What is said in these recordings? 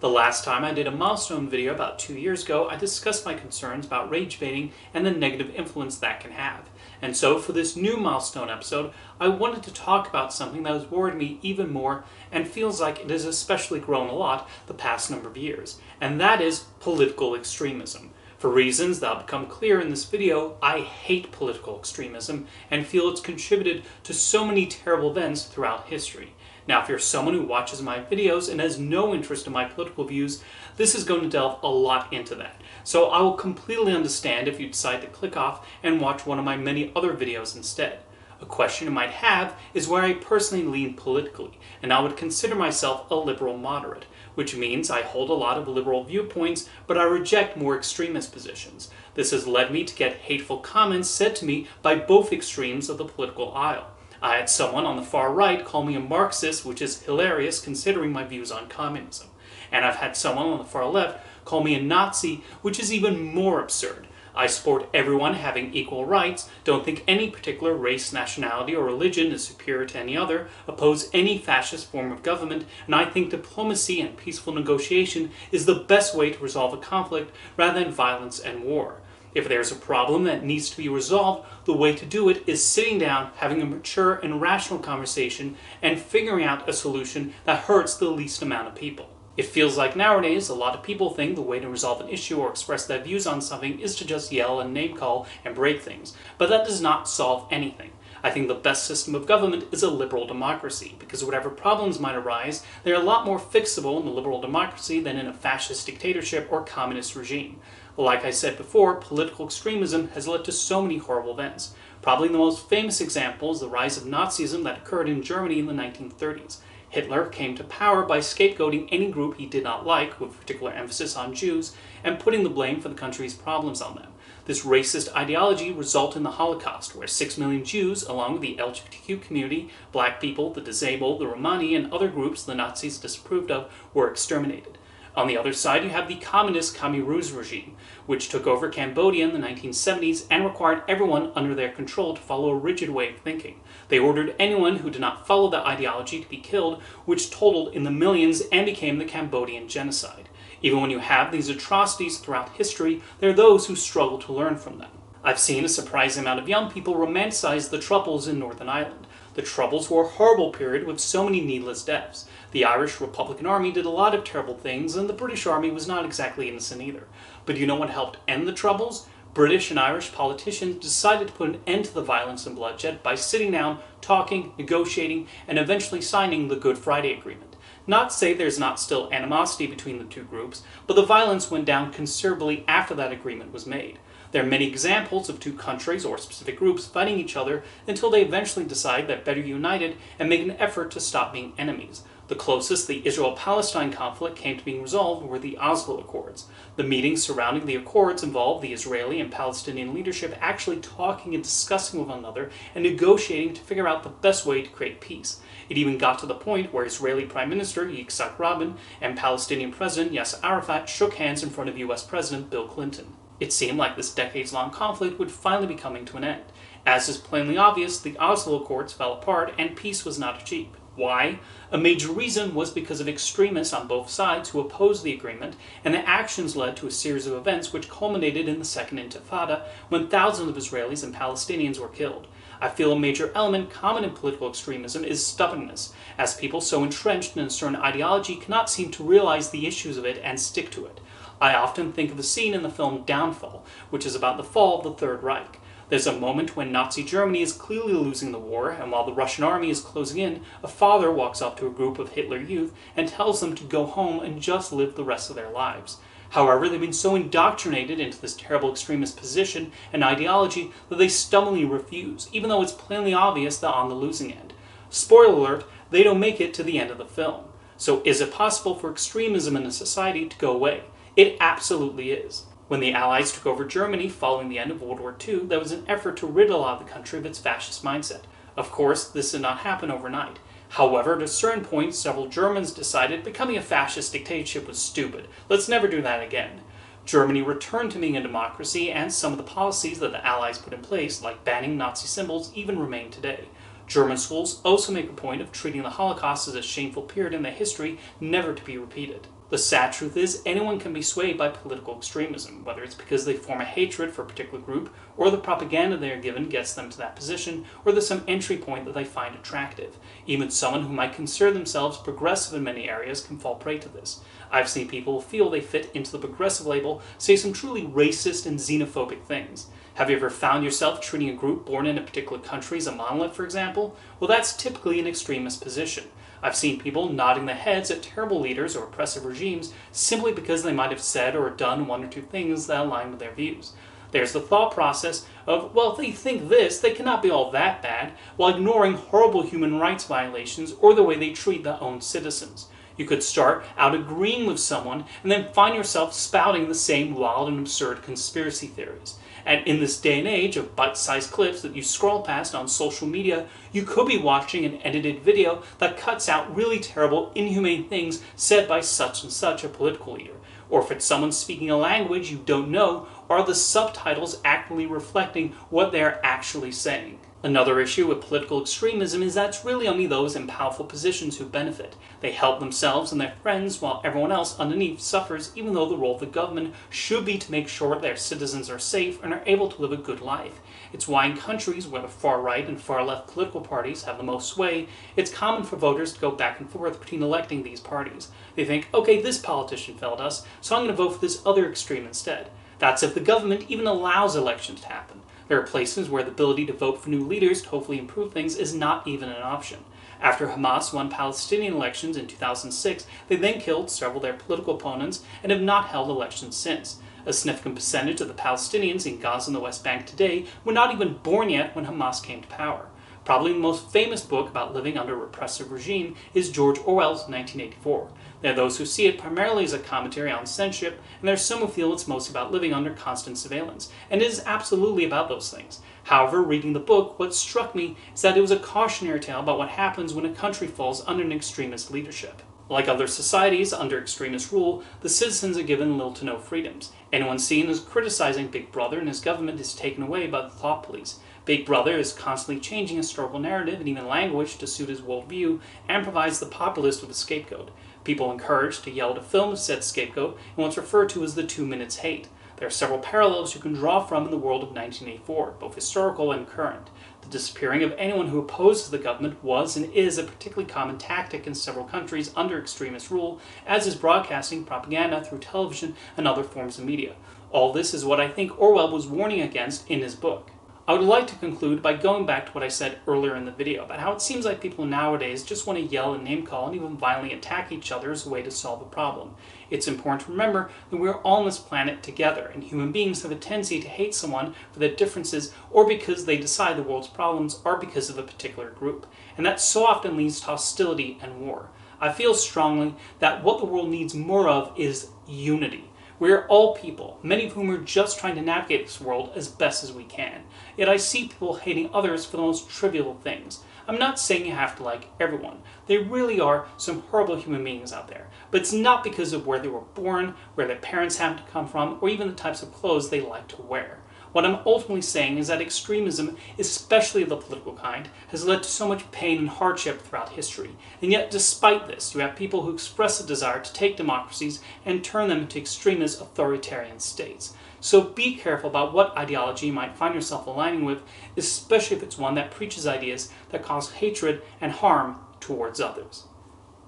The last time I did a milestone video about 2 years ago, I discussed my concerns about rage baiting and the negative influence that can have. And so for this new milestone episode, I wanted to talk about something that has worried me even more and feels like it has especially grown a lot the past number of years, and that is political extremism. For reasons that will become clear in this video, I hate political extremism and feel it's contributed to so many terrible events throughout history. Now, if you're someone who watches my videos and has no interest in my political views, this is going to delve a lot into that. So I will completely understand if you decide to click off and watch one of my many other videos instead. A question you might have is where I personally lean politically, and I would consider myself a liberal moderate, which means I hold a lot of liberal viewpoints, but I reject more extremist positions. This has led me to get hateful comments said to me by both extremes of the political aisle. I had someone on the far right call me a Marxist, which is hilarious considering my views on communism. And I've had someone on the far left call me a Nazi, which is even more absurd. I support everyone having equal rights, don't think any particular race, nationality, or religion is superior to any other, oppose any fascist form of government, and I think diplomacy and peaceful negotiation is the best way to resolve a conflict rather than violence and war. If there's a problem that needs to be resolved, the way to do it is sitting down, having a mature and rational conversation, and figuring out a solution that hurts the least amount of people. It feels like nowadays a lot of people think the way to resolve an issue or express their views on something is to just yell and name call and break things, but that does not solve anything. I think the best system of government is a liberal democracy, because whatever problems might arise, they're a lot more fixable in a liberal democracy than in a fascist dictatorship or communist regime. Like I said before, political extremism has led to so many horrible events. Probably the most famous example is the rise of Nazism that occurred in Germany in the 1930s. Hitler came to power by scapegoating any group he did not like, with particular emphasis on Jews, and putting the blame for the country's problems on them. This racist ideology resulted in the Holocaust, where 6 million Jews, along with the LGBTQ community, black people, the disabled, the Romani, and other groups the Nazis disapproved of, were exterminated. On the other side, you have the communist Khmer Rouge regime, which took over Cambodia in the 1970s and required everyone under their control to follow a rigid way of thinking. They ordered anyone who did not follow the ideology to be killed, which totaled in the millions and became the Cambodian genocide. Even when you have these atrocities throughout history, there are those who struggle to learn from them. I've seen a surprising amount of young people romanticize the Troubles in Northern Ireland. The Troubles were a horrible period with so many needless deaths. The Irish Republican Army did a lot of terrible things, and the British Army was not exactly innocent either. But do you know what helped end the Troubles? British and Irish politicians decided to put an end to the violence and bloodshed by sitting down, talking, negotiating, and eventually signing the Good Friday Agreement. Not to say there's not still animosity between the two groups, but the violence went down considerably after that agreement was made. There are many examples of two countries or specific groups fighting each other until they eventually decide they're better united and make an effort to stop being enemies. The closest the Israel-Palestine conflict came to being resolved were the Oslo Accords. The meetings surrounding the Accords involved the Israeli and Palestinian leadership actually talking and discussing with one another and negotiating to figure out the best way to create peace. It even got to the point where Israeli Prime Minister Yitzhak Rabin and Palestinian President Yasser Arafat shook hands in front of US President Bill Clinton. It seemed like this decades-long conflict would finally be coming to an end. As is plainly obvious, the Oslo Accords fell apart and peace was not achieved. Why? A major reason was because of extremists on both sides who opposed the agreement, and the actions led to a series of events which culminated in the Second Intifada, when thousands of Israelis and Palestinians were killed. I feel a major element common in political extremism is stubbornness, as people so entrenched in a certain ideology cannot seem to realize the issues of it and stick to it. I often think of a scene in the film Downfall, which is about the fall of the Third Reich. There's a moment when Nazi Germany is clearly losing the war, and while the Russian army is closing in, a father walks up to a group of Hitler youth and tells them to go home and just live the rest of their lives. However, they've been so indoctrinated into this terrible extremist position and ideology that they stubbornly refuse, even though it's plainly obvious they're on the losing end. Spoiler alert, they don't make it to the end of the film. So is it possible for extremism in a society to go away? It absolutely is. When the Allies took over Germany following the end of World War II, there was an effort to rid a lot of the country of its fascist mindset. Of course, this did not happen overnight. However, at a certain point, several Germans decided becoming a fascist dictatorship was stupid. Let's never do that again. Germany returned to being a democracy, and some of the policies that the Allies put in place, like banning Nazi symbols, even remain today. German schools also make a point of treating the Holocaust as a shameful period in their history never to be repeated. The sad truth is, anyone can be swayed by political extremism, whether it's because they form a hatred for a particular group, or the propaganda they are given gets them to that position, or there's some entry point that they find attractive. Even someone who might consider themselves progressive in many areas can fall prey to this. I've seen people feel they fit into the progressive label say some truly racist and xenophobic things. Have you ever found yourself treating a group born in a particular country as a monolith, for example? Well, that's typically an extremist position. I've seen people nodding their heads at terrible leaders or oppressive regimes simply because they might have said or done one or two things that align with their views. There's the thought process of, well, if they think this, they cannot be all that bad, while ignoring horrible human rights violations or the way they treat their own citizens. You could start out agreeing with someone and then find yourself spouting the same wild and absurd conspiracy theories. And in this day and age of bite-sized clips that you scroll past on social media, you could be watching an edited video that cuts out really terrible, inhumane things said by such and such a political leader. Or if it's someone speaking a language you don't know, are the subtitles accurately reflecting what they're actually saying? Another issue with political extremism is that it's really only those in powerful positions who benefit. They help themselves and their friends while everyone else underneath suffers, even though the role of the government should be to make sure their citizens are safe and are able to live a good life. It's why in countries where the far right and far left political parties have the most sway, it's common for voters to go back and forth between electing these parties. They think, okay, this politician failed us, so I'm going to vote for this other extreme instead. That's if the government even allows elections to happen. There are places where the ability to vote for new leaders to hopefully improve things is not even an option. After Hamas won Palestinian elections in 2006, they then killed several of their political opponents and have not held elections since. A significant percentage of the Palestinians in Gaza and the West Bank today were not even born yet when Hamas came to power. Probably the most famous book about living under a repressive regime is George Orwell's 1984. There are those who see it primarily as a commentary on censorship, and there are some who feel it's mostly about living under constant surveillance, and it is absolutely about those things. However, reading the book, what struck me is that it was a cautionary tale about what happens when a country falls under an extremist leadership. Like other societies under extremist rule, the citizens are given little to no freedoms. Anyone seen as criticizing Big Brother and his government is taken away by the thought police. Big Brother is constantly changing historical narrative and even language to suit his worldview and provides the populace with a scapegoat. People are encouraged to yell to film said scapegoat in what's referred to as the 2 minutes hate. There are several parallels you can draw from in the world of 1984, both historical and current. The disappearing of anyone who opposes the government was and is a particularly common tactic in several countries under extremist rule, as is broadcasting propaganda through television and other forms of media. All this is what I think Orwell was warning against in his book. I would like to conclude by going back to what I said earlier in the video about how it seems like people nowadays just want to yell and name call and even violently attack each other as a way to solve a problem. It's important to remember that we're all on this planet together, and human beings have a tendency to hate someone for their differences or because they decide the world's problems are because of a particular group. And that so often leads to hostility and war. I feel strongly that what the world needs more of is unity. We are all people, many of whom are just trying to navigate this world as best as we can. Yet I see people hating others for the most trivial things. I'm not saying you have to like everyone. There really are some horrible human beings out there. But it's not because of where they were born, where their parents happened to come from, or even the types of clothes they like to wear. What I'm ultimately saying is that extremism, especially of the political kind, has led to so much pain and hardship throughout history. And yet, despite this, you have people who express a desire to take democracies and turn them into extremist authoritarian states. So be careful about what ideology you might find yourself aligning with, especially if it's one that preaches ideas that cause hatred and harm towards others.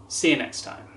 See you next time.